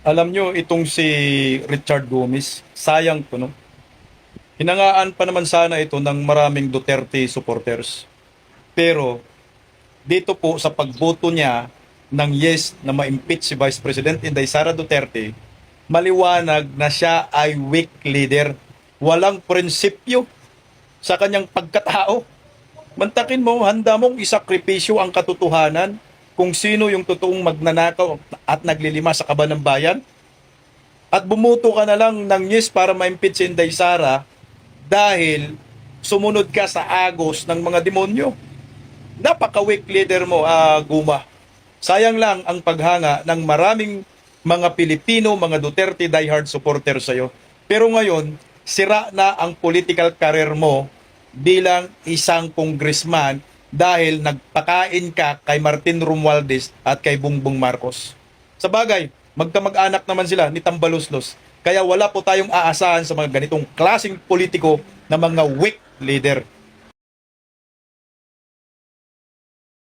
Alam nyo, itong si Richard Gomez, sayang to, no? Hinangaan pa naman sana ito ng maraming Duterte supporters. Pero dito po sa pagboto niya ng yes na ma-impeach si Vice President Inday Sara Duterte, maliwanag na siya ay weak leader. Walang prinsipyo sa kanyang pagkatao. Mantakin mo, handa mong isakripisyo ang katotohanan kung sino yung totoong magnanakaw at naglilima sa kaban ng bayan. At bumuto ka na lang ng yes para ma-impeach si Inday Sara dahil sumunod ka sa agos ng mga demonyo. Napaka-weak leader mo, Guma. Sayang lang ang paghanga ng maraming mga Pilipino, mga Duterte diehard supporter sa'yo. Pero ngayon, sira na ang political career mo bilang isang congressman dahil nagpakain ka kay Martin Romualdez at kay Bongbong Marcos. Sa bagay, magkamag-anak naman sila ni Tambaluslos. Kaya wala po tayong aasahan sa mga ganitong klaseng politiko na mga weak leader.